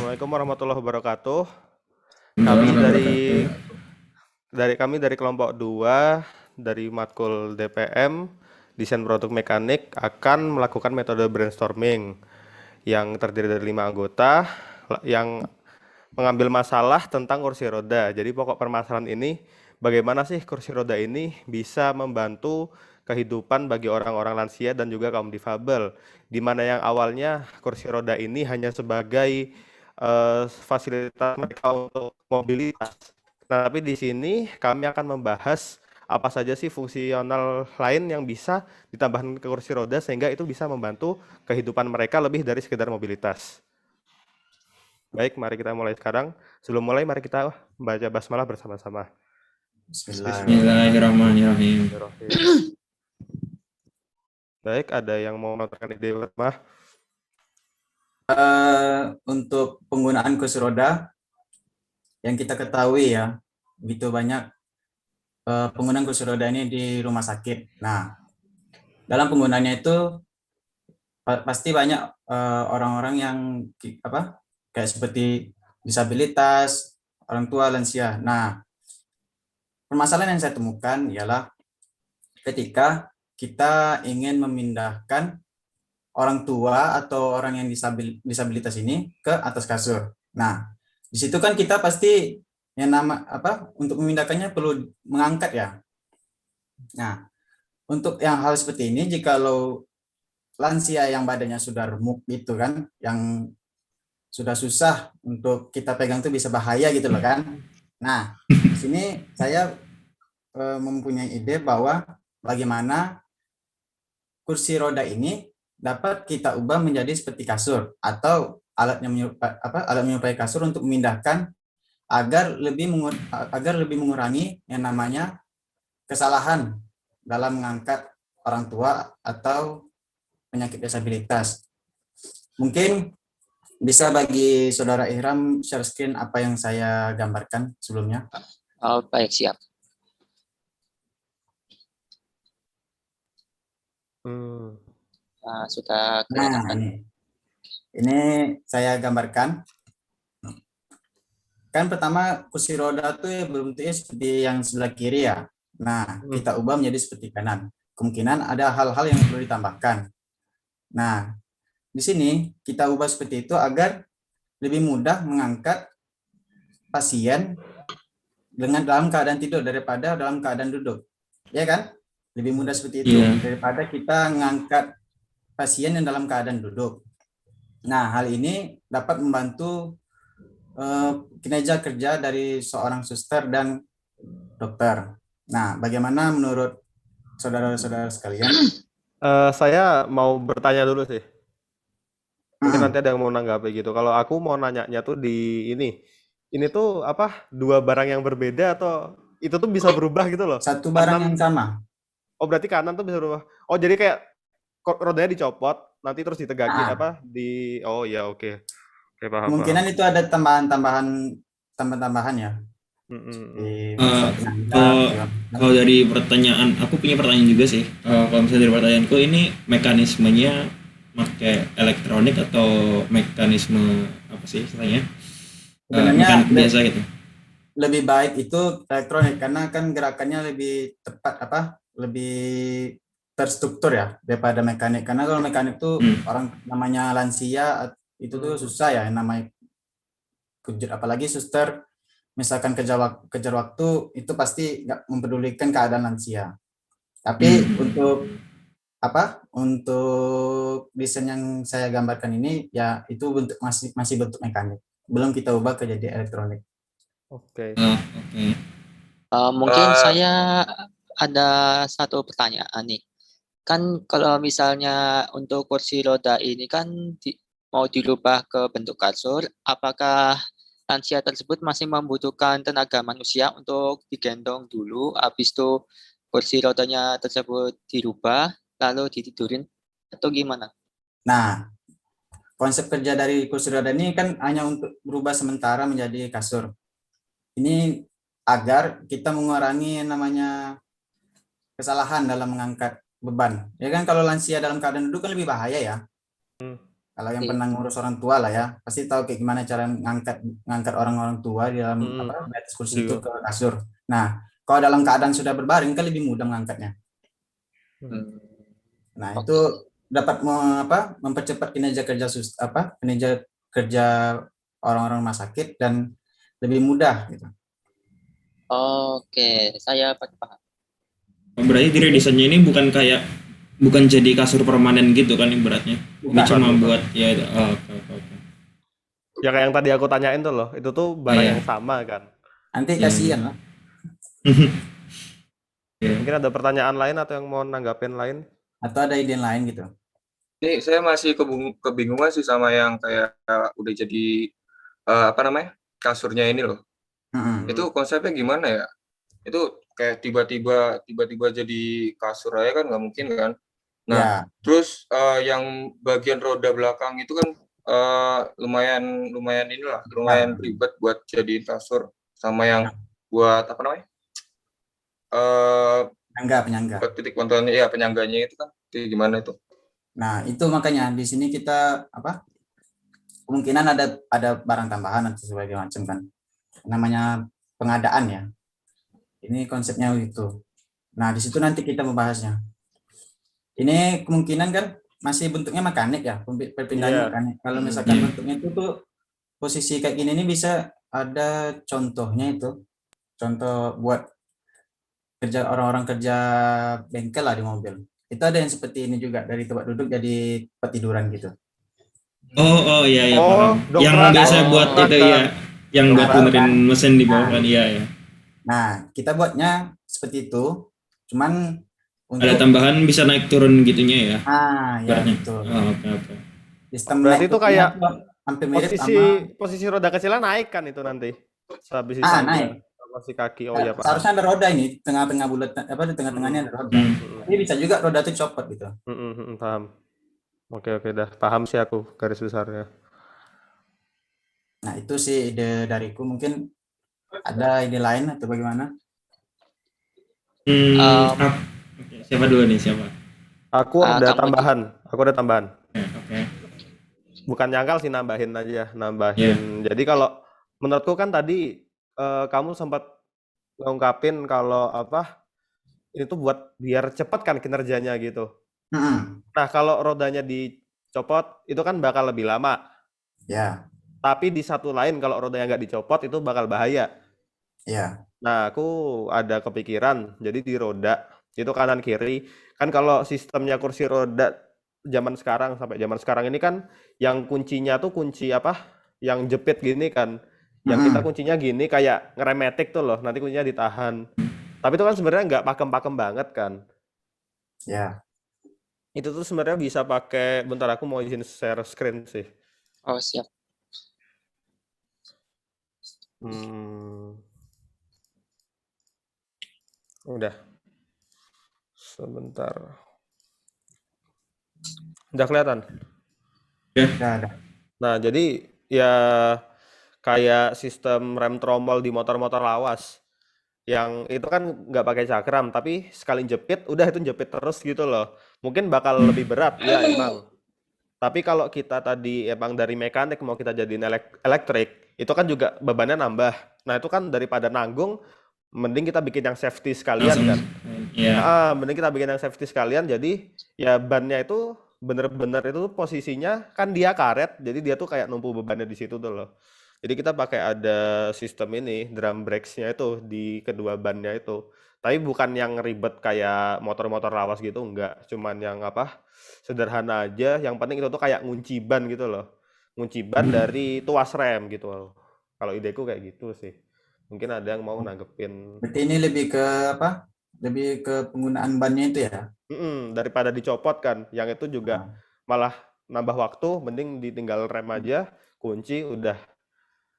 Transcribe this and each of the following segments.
Assalamualaikum warahmatullahi wabarakatuh. Kami Warahmatullahi dari kelompok 2 dari matkul DPM Desain Produk Mekanik akan melakukan metode brainstorming yang terdiri dari 5 anggota yang mengambil masalah tentang kursi roda. Jadi pokok permasalahan ini bagaimana sih kursi roda ini bisa membantu kehidupan bagi orang-orang lansia dan juga kaum difabel, di mana yang awalnya kursi roda ini hanya sebagai fasilitas mereka untuk mobilitas. Nah, tapi di sini kami akan membahas apa saja sih fungsional lain yang bisa ditambahkan ke kursi roda sehingga itu bisa membantu kehidupan mereka lebih dari sekedar mobilitas. Baik, mari kita mulai sekarang. Sebelum mulai, mari kita baca basmalah bersama-sama. Bismillahirrahmanirrahim. Bismillahirrahmanirrahim. Baik, ada yang mau menonton ide pertama? Untuk penggunaan kursi roda yang kita ketahui ya, begitu banyak penggunaan kursi roda ini di rumah sakit. Nah, dalam penggunaannya itu pasti banyak orang-orang yang kayak seperti disabilitas, orang tua, lansia. Nah, permasalahan yang saya temukan ialah ketika kita ingin memindahkan orang tua atau orang yang disabilitas ini ke atas kasur. Nah, di situ kan kita pasti yang untuk memindahkannya perlu mengangkat ya. Nah, untuk yang hal seperti ini jikalau lansia yang badannya sudah remuk gitu kan, yang sudah susah untuk kita pegang tuh bisa bahaya gitu loh kan. Nah, di sini saya mempunyai ide bahwa bagaimana kursi roda ini dapat kita ubah menjadi seperti kasur atau alat menyerupai kasur untuk memindahkan agar lebih mengurangi yang namanya kesalahan dalam mengangkat orang tua atau penyakit disabilitas. Mungkin bisa bagi saudara Ihram share screen apa yang saya gambarkan sebelumnya. Oh, baik, siap. Nah, sudah kelihatan. Ini saya gambarkan. Kan pertama kursi roda tuh bentuknya seperti yang sebelah kiri ya. Nah, kita ubah menjadi seperti kanan. Kemungkinan ada hal-hal yang perlu ditambahkan. Nah, di sini kita ubah seperti itu agar lebih mudah mengangkat pasien dengan dalam keadaan tidur daripada dalam keadaan duduk. Ya kan? Lebih mudah seperti itu daripada kita mengangkat pasien yang dalam keadaan duduk. Nah, hal ini dapat membantu kinerja kerja dari seorang suster dan dokter. Nah, bagaimana menurut saudara-saudara sekalian? Saya mau bertanya dulu sih. Mungkin nanti ada yang mau nanggapi gitu. Kalau aku mau nanyanya tuh di ini tuh apa? Dua barang yang berbeda atau itu tuh bisa berubah gitu loh? Satu barang yang sama. Oh, berarti kanan tuh bisa berubah. Oh, jadi kayak rodanya dicopot, nanti terus ditegakin oh ya, oke. Oke, paham. Kemungkinan itu ada tambahan ya. Kalau dari pertanyaan, aku punya pertanyaan juga sih. Kalau misalnya dari pertanyaanku, ini mekanismenya pakai elektronik atau mekanisme apa sih istilahnya? Sebenarnya biasa gitu. Lebih baik itu elektronik karena kan gerakannya lebih tepat lebih terstruktur ya daripada mekanik. Karena kalau mekanik tuh orang namanya lansia itu tuh susah ya, namanya apalagi suster misalkan kejar waktu itu pasti nggak mempedulikan keadaan lansia. Tapi untuk desain yang saya gambarkan ini ya itu masih bentuk mekanik, belum kita ubah ke jadi elektronik. Oke. Mungkin saya ada satu pertanyaan nih. Kan kalau misalnya untuk kursi roda ini kan mau dirubah ke bentuk kasur, apakah lansia tersebut masih membutuhkan tenaga manusia untuk digendong dulu, habis itu kursi rodanya tersebut dirubah, lalu ditidurin, atau gimana? Nah, konsep kerja dari kursi roda ini kan hanya untuk berubah sementara menjadi kasur. Ini agar kita mengurangi namanya kesalahan dalam mengangkat beban. Ya kan kalau lansia dalam keadaan duduk kan lebih bahaya ya. Kalau yang Oke. pernah ngurus orang tua lah ya, pasti tahu kayak gimana cara ngangkat orang-orang tua di dalam Mm-mm. di atas kursi itu Juga. ke kasur. Nah, kalau dalam keadaan sudah berbaring kan lebih mudah mengangkatnya. Hmm. Nah, itu Oke. dapat mempercepat kinerja kerja kinerja kerja orang-orang rumah sakit dan lebih mudah gitu. Oke, saya paham. Berarti di redesainnya ini bukan jadi kasur permanen gitu kan ibaratnya. Ini Bukan. cuma Bukan. buat ya oh, oke oke oke. Ya kayak yang tadi aku tanyain tuh loh, itu tuh Oh barang ya. yang sama kan. Nanti Ya, kasihan lah. ya. Mungkin ada pertanyaan lain atau yang mau nanggapin lain? Atau ada ide lain gitu. Ini saya masih kebingungan sih sama yang kayak udah jadi apa namanya kasurnya ini loh. Mm-mm. Itu konsepnya gimana ya? Itu kayak tiba-tiba jadi kasur aja kan nggak mungkin kan? Nah, Ya, terus yang bagian roda belakang itu kan lumayan inilah, lumayan ribet buat jadiin kasur sama yang buat apa namanya? penyangga. Buat titik pantauannya ya penyangganya itu kan. Itu gimana itu? Nah, itu makanya di sini kita kemungkinan ada barang tambahan atau sebagainya macam kan. Namanya pengadaan ya. Ini konsepnya itu. Nah, di situ nanti kita membahasnya. Ini kemungkinan kan masih bentuknya mekanik ya, perpindahan Iya. mekanik. Kalau misalkan Iya. bentuknya itu tuh posisi kayak gini ini bisa ada contohnya itu. Contoh buat orang-orang kerja bengkel lah di mobil. Itu ada yang seperti ini juga, dari tempat duduk jadi tempat tiduran gitu. Oh iya ya Oh, paham. Yang doktran. biasa Oh, buat itu doktran. ya, yang buat Doktran. benerin mesin di bawah Nah. kan iya ya. Nah, kita buatnya seperti itu, cuman Ada untuk tambahan bisa naik turun gitunya ya. ya Ibaratnya. betul. Oh, oke. Sistem Berarti naik itu turunnya kayak tuh hampir mirip posisi sama posisi roda kecilnya naik kan itu nanti. Habis disangga naik. sama si kaki. Oh ya, Pak. Seharusnya ada roda ini, tengah-tengah bulat di tengah-tengahnya ada roda. Hmm. Tapi bisa juga roda itu copot gitu. Paham. Oke, dah paham sih aku garis besarnya. Nah, itu sih ide dariku. Mungkin ada ide lain atau bagaimana? Oke, siapa dulu nih siapa? Aku ada Kamu tambahan. Aku ada tambahan. Oke. Bukan nyangkal sih, nambahin aja, nambahin. Jadi kalau menurutku kan tadi kamu sempat ngungkapin kalau ini tuh buat biar cepet kan kinerjanya gitu. Nah, kalau rodanya dicopot itu kan bakal lebih lama. Ya, Tapi di satu lain kalau rodanya nggak dicopot itu bakal bahaya. ya, Nah, aku ada kepikiran, jadi di roda itu kanan kiri kan kalau sistemnya kursi roda zaman sekarang sampai zaman sekarang ini kan yang kuncinya tuh kunci yang jepit gini kan, yang kita kuncinya gini kayak ngeremetik tuh loh, nanti kuncinya ditahan. Tapi itu kan sebenarnya nggak pakem-pakem banget kan. ya. Itu tuh sebenarnya bisa pakai, bentar aku mau izin share screen sih. Oh, siap. Udah. Sebentar. Udah kelihatan? Ada. Nah, jadi ya kayak sistem rem tromol di motor-motor lawas. Yang itu kan nggak pakai cakram, tapi sekali jepit, udah itu jepit terus gitu loh. Mungkin bakal lebih berat, ya emang. Tapi kalau kita tadi emang dari mekanik mau kita jadiin elektrik, itu kan juga bebannya nambah. Nah, itu kan daripada nanggung, mending kita bikin yang safety sekalian kan. Iya. Mending kita bikin yang safety sekalian, jadi ya bannya itu bener-bener itu posisinya kan dia karet, jadi dia tuh kayak numpuk bebannya di situ tuh loh. Jadi kita pakai ada sistem ini, drum brakes-nya itu di kedua bannya itu. Tapi bukan yang ribet kayak motor-motor lawas gitu, enggak. Cuman yang sederhana aja, yang penting itu tuh kayak ngunci ban gitu loh. Ngunci ban dari tuas rem gitu loh. Kalau ideku kayak gitu sih. Mungkin ada yang mau nanggepin. Berarti ini lebih ke lebih ke penggunaan bannya itu ya? Daripada dicopot kan, yang itu juga malah nambah waktu, mending ditinggal rem aja, kunci, udah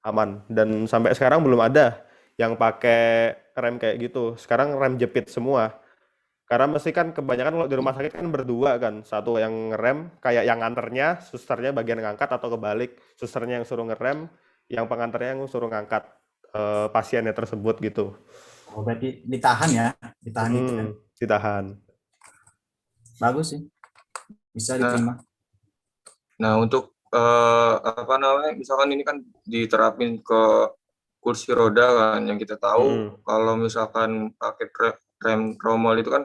aman. Dan sampai sekarang belum ada yang pakai rem kayak gitu. Sekarang rem jepit semua. Karena mesti kan kebanyakan kalau di rumah sakit kan berdua kan. Satu yang ngerem, kayak yang nganternya, susternya bagian ngangkat atau kebalik. Susternya yang suruh ngerem, yang pengantarnya yang suruh ngangkat pasiennya tersebut gitu. Oh, berarti ditahan ya? Ditahan gitu kan? Ditahan. Bagus sih. Bisa diterima. Nah, untuk apa namanya? Misalkan ini kan diterapin ke kursi roda kan, yang kita tahu Mm-mm. kalau misalkan pakai rem tromol itu kan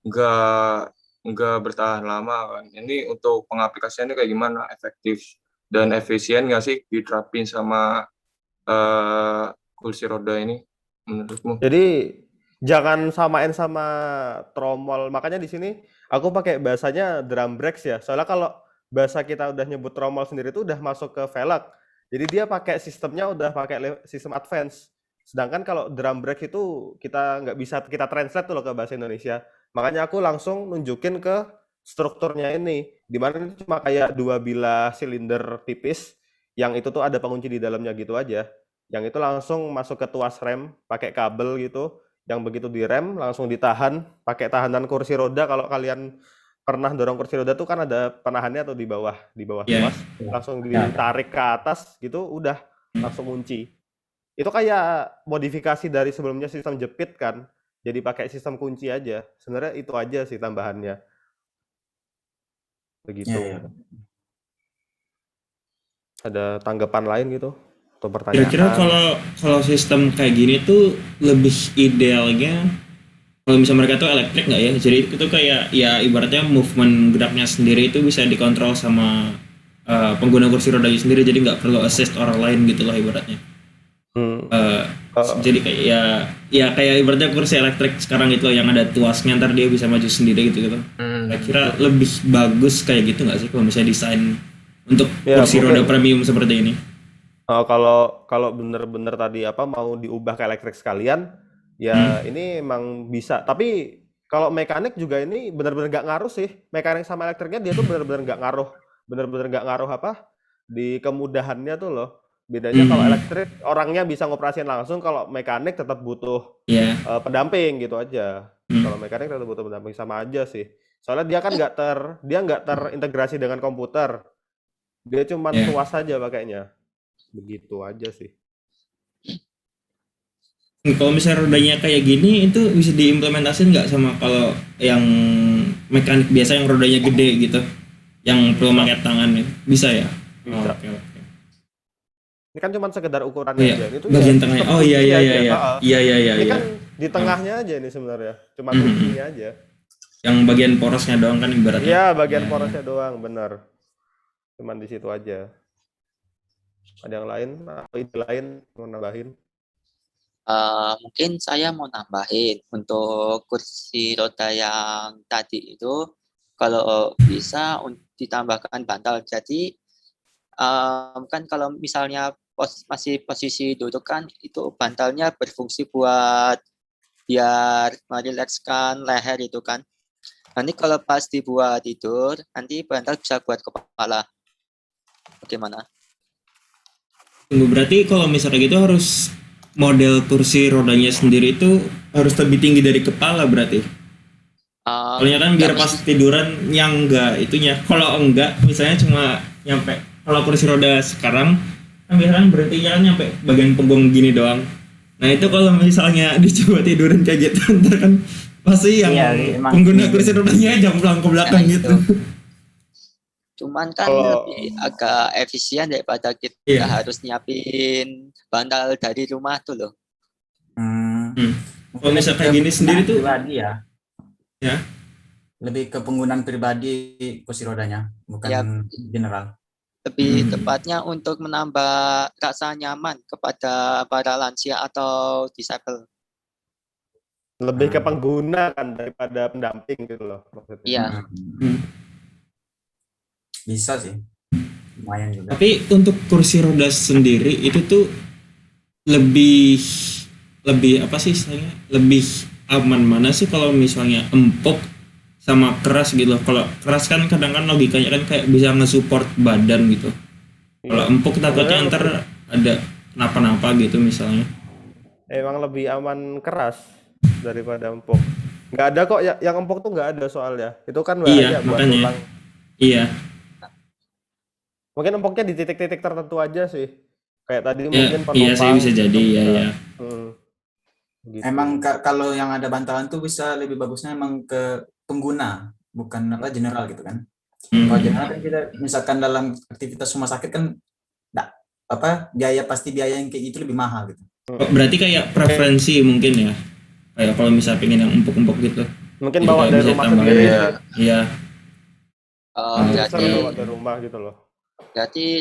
nggak nggak bertahan lama kan. Ini untuk pengaplikasiannya kayak gimana? Efektif dan efisien nggak sih diterapin sama kursi roda ini menurutmu? Jadi jangan samain sama tromol. Makanya di sini aku pakai bahasanya drum brakes ya. Soalnya kalau bahasa kita udah nyebut tromol sendiri itu udah masuk ke velg. Jadi dia pakai sistemnya udah pakai sistem advance. Sedangkan kalau drum brake itu kita nggak bisa kita translate tuh loh ke bahasa Indonesia. Makanya aku langsung nunjukin ke strukturnya ini. Dimana ini cuma kayak dua bilah silinder tipis yang itu tuh ada pengunci di dalamnya gitu aja. Yang itu langsung masuk ke tuas rem pakai kabel gitu, yang begitu direm langsung ditahan pakai tahanan kursi roda. Kalau kalian pernah dorong kursi roda tuh kan ada penahannya tuh di bawah Ya. tuas, langsung Ya. ditarik ke atas gitu udah langsung kunci. Itu kayak modifikasi dari sebelumnya sistem jepit kan, jadi pakai sistem kunci aja. Sebenarnya itu aja sih tambahannya, Ya, begitu. ya. Ada tanggapan lain gitu atau Kira-kira pertanyaan? kalau sistem kayak gini tuh lebih idealnya kalau misalnya mereka tuh elektrik nggak ya? Jadi itu kayak ya ibaratnya movement geraknya sendiri itu bisa dikontrol sama pengguna kursi rodanya sendiri, jadi nggak perlu assist orang lain gitu lah ibaratnya. Hmm. Eh, eh, jadi kayak ya kayak ibaratnya kursi elektrik sekarang itu loh, yang ada tuasnya, ntar dia bisa maju sendiri gitu gitu. Kira-kira lebih bagus kayak gitu nggak sih kalau misalnya desain untuk ya kursi roda mungkin. premium seperti ini? Kalau kalau bener-bener tadi apa mau diubah ke elektrik sekalian, Hmm, ya ini emang bisa. Tapi kalau mekanik juga ini bener-bener nggak ngaruh sih. Mekanik sama elektriknya dia tuh bener-bener nggak ngaruh, bener-bener nggak ngaruh apa di kemudahannya tuh loh. Bedanya kalau hmm, elektrik orangnya bisa ngoperasin langsung, kalau mekanik tetap butuh ya, pendamping gitu aja. Kalau hmm, mekanik tetap butuh pendamping sama aja sih. Soalnya dia nggak terintegrasi dengan komputer. Dia cuman ya. tuas saja pakainya. Begitu aja sih. Kalau misalnya rodanya kayak gini itu bisa diimplementasin nggak sama kalau yang mekanik biasa yang rodanya gede gitu, yang perlu Bisa, pakai tangan itu bisa ya? Oh, bisa. oke oke. Ini kan cuma sekedar Oh ukurannya ya, aja. Ini tuh ya bagian tengahnya. sistem Oh iya kunci iya iya aja. iya Heeh. iya iya iya Ini iya. kan di Oh. tengahnya aja ini sebenarnya. Cuma Mhm. kuncinya aja. Yang bagian porosnya doang kan ibaratnya. Iya, Iya bagian iya. porosnya doang, bener. Cuman di situ aja. Ada yang lain atau ide lain mau nambahin? Mungkin saya mau nambahin untuk kursi roda yang tadi itu kalau bisa ditambahkan bantal. Jadi kan kalau misalnya masih posisi duduk kan itu bantalnya berfungsi buat biar merilekskan leher itu kan. Nanti kalau pas dibuat tidur, nanti bantal bisa buat kepala. Bagaimana? Tunggu, berarti kalau misalnya gitu harus model kursi rodanya sendiri itu harus lebih tinggi dari kepala berarti. Soalnya kan Nggak biar pas mesti. tiduran yang enggak itunya. Kalau enggak misalnya cuma nyampe, kalau kursi roda sekarang kan biasanya kan berhentinya kan nyampe bagian punggung gini doang. Nah itu kalau misalnya dicoba tiduran kayak gitu ntar kan pasti yang Iya, emang pengguna tinggi. kursi rodanya jamblang ke Nah belakang gitu. itu. Cuman kan Kalau lebih agak efisien daripada kita Iya. harus nyiapin bantal dari rumah tuh loh. Hmm, Hmm. Kalau mungkin lebih misal ke kayak gini sendiri penggunaan tuh pribadi ya. ya. Lebih ke penggunaan pribadi kursi rodanya, bukan Ya general. lebih Hmm. tepatnya untuk menambah rasa nyaman kepada para lansia atau disabel. lebih ke Hmm. pengguna kan daripada pendamping gitu loh maksudnya. Iya, Hmm. Bisa sih, lumayan juga. Tapi untuk kursi roda sendiri itu tuh lebih lebih apa sih istilahnya, lebih aman mana sih kalau misalnya empuk sama keras gitu loh. Kalau keras kan kadang kan logikanya kan kayak bisa nge-support badan gitu. Kalau Iya, empuk sebenarnya takutnya ntar lebih ada kenapa-napa gitu misalnya. emang lebih aman keras daripada empuk. Nggak ada kok yang empuk tuh nggak ada soalnya. Itu kan Iya bahaya buat makanya. tulang. Iya Mungkin empuknya di titik-titik tertentu aja sih. Kayak tadi ya, mungkin iya sih penumpang bisa itu jadi ya bisa. ya. Hmm, Emang gitu. kalau yang ada bantalan tuh bisa lebih bagusnya emang ke pengguna, bukan apa general gitu kan. Kalau general kan kita misalkan dalam aktivitas rumah sakit kan nggak pasti biaya yang kayak gitu lebih mahal gitu. Oh, berarti kayak preferensi mungkin ya. Kayak kalau misalnya pengen yang empuk-empuk gitu. Mungkin Jadi bawa kayak dari bisa rumah tambahin. sendiri Iya. sih. Iya. Bisa Berarti bawa dari rumah gitu loh.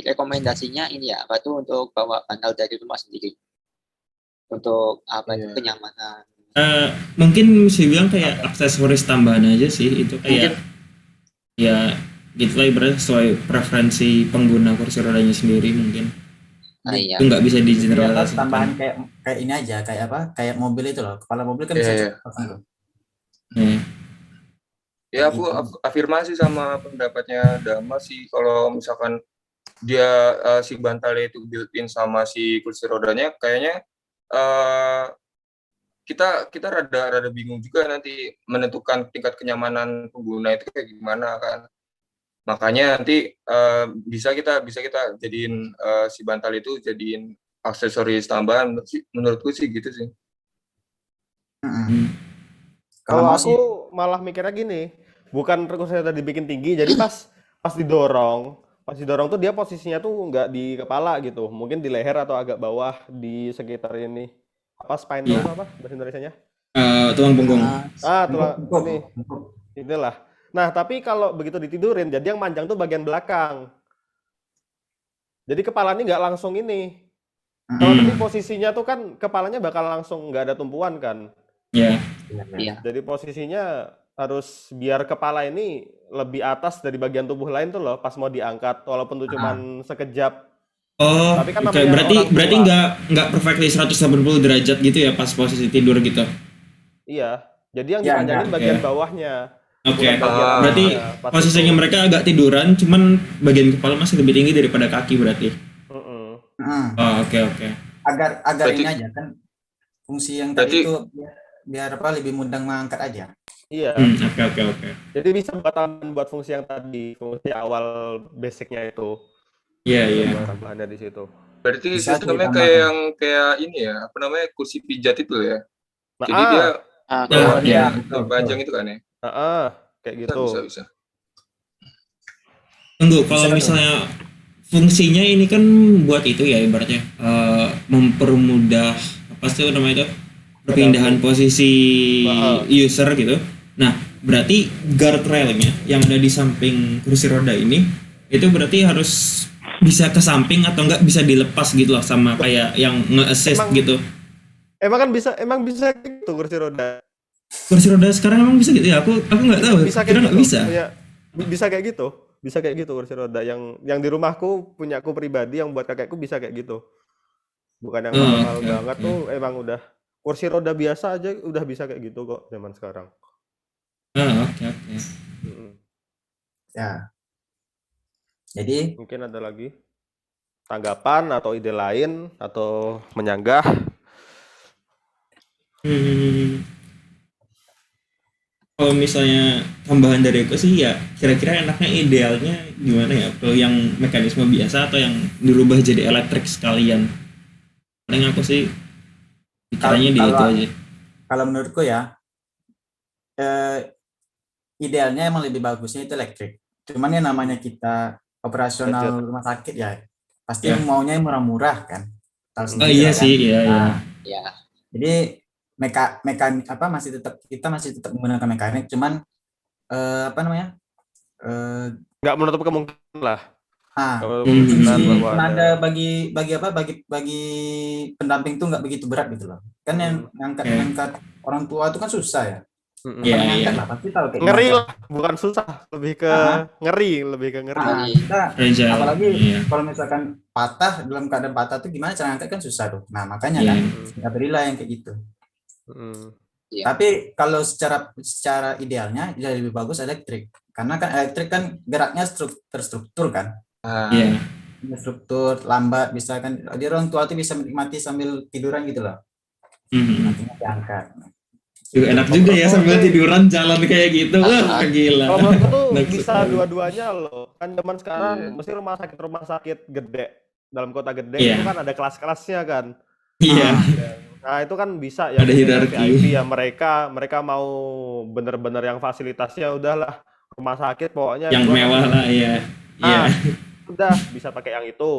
rekomendasinya ini ya, apa tuh untuk bawa bantal dari rumah sendiri untuk apa itu Iya. kenyamanan. Mungkin bisa bilang kayak aksesoris tambahan aja sih, itu kayak ya gitu lah, ibaratnya sesuai preferensi pengguna kursi rodanya sendiri mungkin. Iya. Itu nggak bisa Jadi apa, digeneralisasikan. tambahan kayak ini aja, kayak apa? Kayak mobil itu loh. Kepala mobil kan Iya, bisa iya. copot pasang tuh. Iya. Ya aku afirmasi sama pendapatnya Dama sih, kalau misalkan dia si bantalnya itu built-in sama si kursi rodanya, kayaknya kita rada bingung juga nanti menentukan tingkat kenyamanan pengguna itu kayak gimana kan. Makanya nanti bisa kita jadiin si bantal itu jadiin aksesoris tambahan. Menurutku sih gitu sih. Kalau mau aku sih malah mikirnya gini, bukan kursinya tadi dibikin tinggi, jadi pas didorong tuh dia posisinya tuh nggak di kepala gitu, mungkin di leher atau agak bawah di sekitar ini. Apa spinal Iya. tuh apa bahasa Indonesianya? Tulang punggung. Tulang empuk. ini, inilah. Nah, tapi kalau begitu ditidurin, jadi yang manjang tuh bagian belakang. Jadi kepala ini nggak langsung ini. Kalau tadi posisinya tuh kan kepalanya bakal langsung nggak ada tumpuan kan. Ya. Iya. Jadi posisinya harus biar kepala ini lebih atas dari bagian tubuh lain tuh loh, pas mau diangkat, walaupun tuh cuman sekejap. Oh, Tapi kan oke. namanya Berarti orang tua. nggak perfectly 180 derajat gitu ya pas posisi tidur gitu. Iya. Jadi yang Ya, dipanjangin enggak. bagian Oke. bawahnya, Oke. bukan bagian Berarti atasnya. Pas posisinya itu. mereka agak tiduran, cuman bagian kepala masih lebih tinggi daripada kaki berarti. Mm-mm. Oh, oke. agar Berarti- ini aja kan fungsi yang tadi Berarti- itu biar apa lebih mudah mengangkat aja. Iya. Oke. Jadi bisa buat fungsi yang tadi, fungsi awal basicnya itu. Iya. Buat tambahannya di situ. Berarti Bisa sistemnya ditambahkan. kayak ini ya, apa namanya, kursi pijat itu ya. Nah, Jadi dia Oh, iya. panjang itu kan ya. kayak Bisa, gitu. bisa. Tunggu, Bisa kalau tuh. misalnya fungsinya ini kan buat itu ya, ibaratnya mempermudah apa sih namanya itu, perpindahan posisi user gitu. Nah, berarti guardrailnya yang ada di samping kursi roda ini itu berarti harus bisa ke samping atau enggak bisa dilepas gitu loh, sama kayak yang nge-assist Emang- gitu. Emang bisa gitu kursi roda. Kursi roda sekarang emang bisa gitu ya? Aku nggak tahu. Bisa Kira kayak nggak gitu. bisa. Ya, bisa kayak gitu. Bisa kayak gitu kursi roda yang di rumahku, punyaku pribadi, yang buat kakekku bisa kayak gitu. Bukan yang mahal-mahal Oke, banget oke. tuh, emang udah kursi roda biasa aja udah bisa kayak gitu kok zaman sekarang. Oke. Mm-mm. Ya. Jadi Mungkin ada lagi tanggapan atau ide lain atau menyanggah. Kalau misalnya tambahan dari aku sih ya, kira-kira enaknya idealnya gimana ya? Kalau yang mekanisme biasa atau yang dirubah jadi elektrik sekalian? Paling aku sih caranya di itu aja. kalau menurutku ya idealnya emang lebih bagusnya itu elektrik. Cuman yang namanya kita operasional Budget. rumah sakit ya pasti Ya. maunya yang murah-murah kan. Tahu Oh sendiri iya lah kan. sih, iya. Nah, Ya. jadi mekanik apa kita masih tetap menggunakan mekanik, cuman apa namanya? Nggak menutup kemungkinan lah. Nggak menutup Hmm. kemungkinan bahwa Nada bagi pendamping tuh nggak begitu berat gitu loh. Kan yang ngangkat orang tua itu kan susah ya. Iya. Ngangkat lah pasti tahu kayak Ngeri gimana. lah, bukan susah, lebih ke ngeri. Kita Fragile. apalagi Iya. kalau misalkan dalam keadaan patah tuh gimana cara ngangkat kan susah tuh. Nah, makanya Iya. kan nggak berilah yang kayak gitu. Iya. Tapi kalau secara idealnya ya lebih bagus elektrik. Karena kan elektrik kan geraknya terstruktur kan. Iya. Struktur lambat bisa kan dia orang tua tuh bisa menikmati sambil tiduran gitu loh. Nantinya diangkat. Enak juga ya sambil tiduran jalan kayak gitu. Wah, gila. Kalau menurutku tuh Next bisa level. dua-duanya loh. Kan zaman sekarang mesti rumah sakit gede dalam kota gede Iya. itu kan ada kelas-kelasnya kan. Iya. Nah, itu kan bisa ya Ada misalnya hierarki. VIP ya, mereka mau bener-bener yang fasilitasnya udahlah rumah sakit pokoknya Yang gua mewah kasih lah ya. Iya. ah udah bisa pakai yang itu.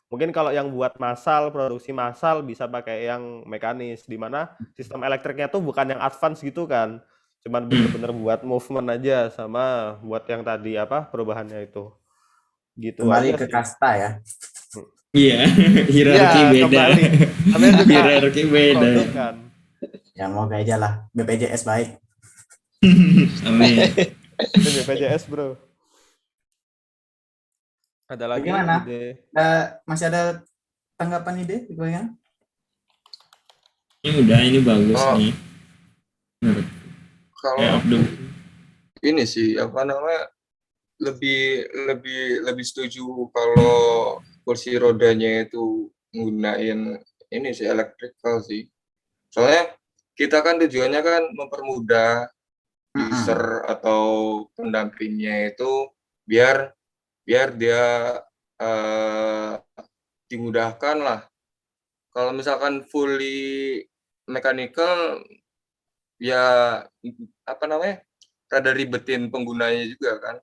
Mungkin kalau yang buat massal, produksi massal bisa pakai yang mekanis, di mana sistem elektriknya tuh bukan yang advance gitu kan. Cuman bener-bener buat movement aja sama buat yang tadi apa perubahannya itu. Gitu Kembali aja ke sih. kasta ya. Iya, Iya, hierarki beda. kembali. Namanya juga Hierarki beda. produk kan. Ya moga aja lah BPJS baik. Amin. Itu BPJS, Bro. Ada lagi Bagaimana? ide? Masih ada tanggapan ide? Bagaimana? Ini udah, ini bagus Oh, nih. Menurut kalau Abdul. ini sih apa namanya lebih lebih lebih setuju kalau kursi rodanya itu menggunakan ini sih elektrikal sih. Soalnya kita kan tujuannya kan mempermudah user atau pendampingnya itu biar biar dia eh, dimudahkan lah. Kalau misalkan fully mechanical ya apa namanya rada ribetin penggunanya juga kan.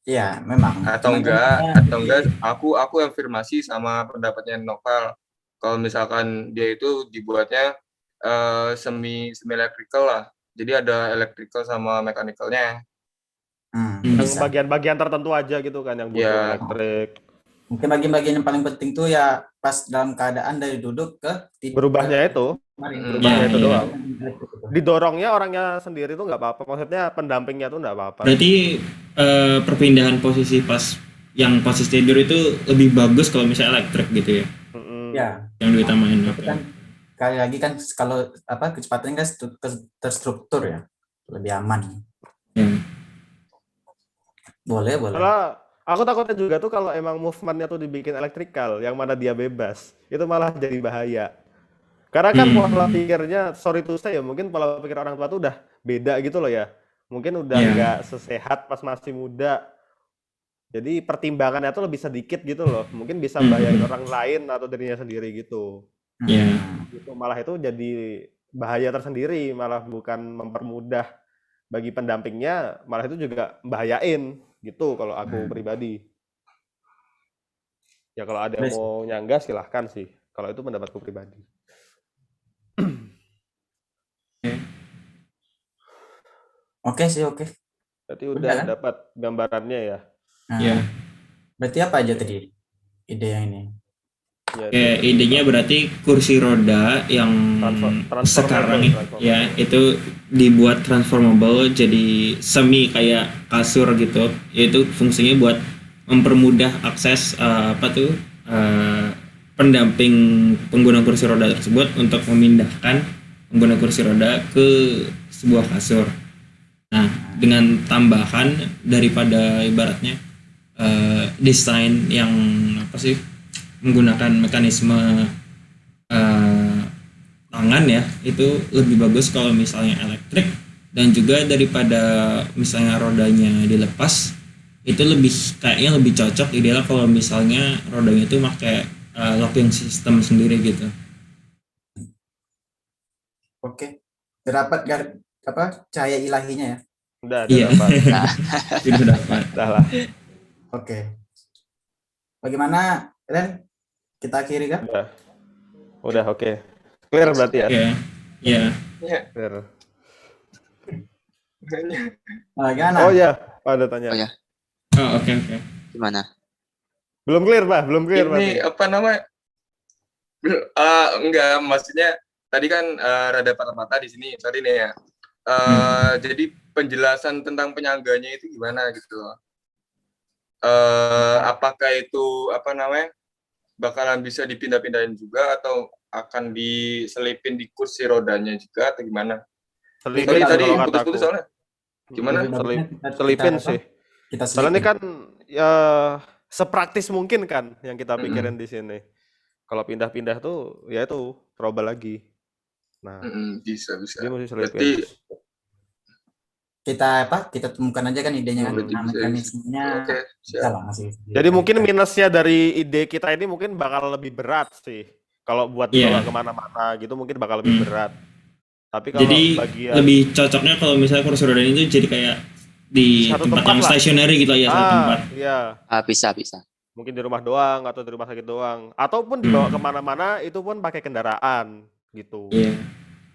Iya, memang. Atau Cuman kan enggak aku afirmasi sama pendapatnya Noval. Kalau misalkan dia itu dibuatnya semi electrical lah. Jadi ada electrical sama mechanical-nya. Yang bisa. bagian-bagian tertentu aja gitu kan yang butuh Ya, elektrik. Mungkin bagian-bagian yang paling penting tuh ya pas dalam keadaan dari duduk ke Berubahnya itu, berubahnya Iya, itu iya. doang. Didorongnya orangnya sendiri tuh nggak apa-apa. Maksudnya pendampingnya tuh nggak apa-apa. Berarti perpindahan posisi pas yang posisi tidur itu lebih bagus kalau misalnya elektrik gitu ya. Mm-mm. Ya, Yang diutamain. itu kan kali lagi kan kalau apa kecepatannya kan terstruktur ya, lebih aman. Ya. Boleh. Malah aku takutnya juga tuh kalau emang movementnya tuh dibikin elektrikal, yang mana dia bebas, itu malah jadi bahaya. Karena kan pola pikirnya, sorry to say ya, mungkin pola pikir orang tua tuh udah beda gitu loh ya. Mungkin udah Iya. nggak sesehat pas masih muda. Jadi pertimbangannya tuh lebih sedikit gitu loh. Mungkin bisa bahayain orang lain atau dirinya sendiri gitu. Iya. Gitu. Malah itu jadi bahaya tersendiri, malah bukan mempermudah bagi pendampingnya, malah itu juga membahayain gitu kalau aku pribadi. Ya kalau ada yang mau nyanggah silahkan sih. Kalau itu pendapatku pribadi. Oke sih, oke. Berarti Udah udah kan? dapat gambarannya ya. Nah, Iya. berarti apa aja tadi ide yang ini? Ya, Kayak idenya berarti kursi roda yang Transformable, sekarang transformable. ya itu dibuat transformable jadi semi kayak kasur gitu. Yaitu fungsinya buat mempermudah akses pendamping pengguna kursi roda tersebut untuk memindahkan pengguna kursi roda ke sebuah kasur. Nah, dengan tambahan daripada ibaratnya desain yang apa sih menggunakan mekanisme tangan ya, itu lebih bagus kalau misalnya elektrik, dan juga daripada misalnya rodanya dilepas, itu kayaknya lebih cocok ideal kalau misalnya rodanya itu pakai locking system sendiri gitu. Oke. Terdapat cahaya ilahinya ya. Udah Iya. dapat. Sudah dapat. Dah lah. Oke. Bagaimana, Ren? Kita akhiri kan? Udah oke. Clear berarti ya? Iya. Clear. Bagaimana? Oh ya, ada tanya. Oh ya, Oh, oke. gimana? Belum clear, Pak. Belum clear, Pak. ini apa namanya? Enggak, maksudnya tadi kan rada patah-patah di sini. Sorry nih ya. Jadi penjelasan tentang penyangganya itu gimana gitu loh. Apakah itu apa namanya bakalan bisa dipindah-pindahin juga atau akan diselipin di kursi rodanya juga atau gimana? Selipin Sorry sih tadi kalau kataku. putus-putus soalnya. Gimana? Selipin sih. Kita Soalnya ini selipin. kan ya sepraktis mungkin kan yang kita pikirin di sini. Kalau pindah-pindah tuh ya itu trouble lagi. Nah, Bisa. dia mesti selipin. Berarti Kita temukan aja kan idenya kan. berarti Nah, bisa. mekanismenya Oke, bisa siap. lah masih. Jadi mungkin minusnya dari ide kita ini mungkin bakal lebih berat sih. Kalau buat dibawa kemana-mana gitu mungkin bakal lebih berat. Tapi kalau Jadi bagian lebih cocoknya kalau misalnya kursi roda ini tuh jadi kayak di Satu tempat tempat yang lah. stationary gitu ya, satu tempat. Iya. Bisa. Mungkin di rumah doang atau di rumah sakit doang. Ataupun dibawa kemana-mana itu pun pakai kendaraan gitu. Iya.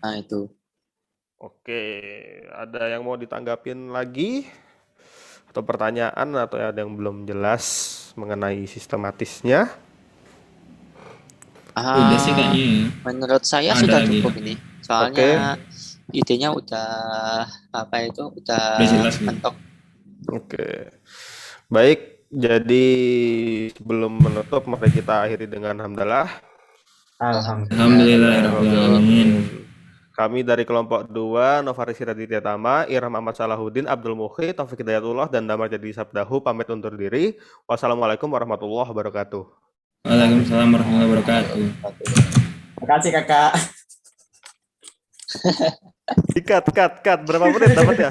Nah, itu. Oke, ada yang mau ditanggapin lagi? Atau pertanyaan atau ada yang belum jelas mengenai sistematisnya? Udah sih kayaknya ya. Menurut saya Ada sudah lagi, cukup ya. ini. Soalnya idenya udah Udah jelas gitu. mentok. Oke. Baik, jadi sebelum menutup mari kita akhiri dengan hamdalah. Alhamdulillahirrahmanirrahim. Kami dari kelompok 2, Novaris Raditya Tama, Irham Ahmad Salahuddin, Abdul Muhyi, Taufik Hidayatullah, dan Damar Jadi Sabdahu pamit undur diri. Wassalamualaikum warahmatullahi wabarakatuh. Waalaikumsalam warahmatullahi wabarakatuh. Terima kasih kakak. Cut. Berapa menit dapat ya?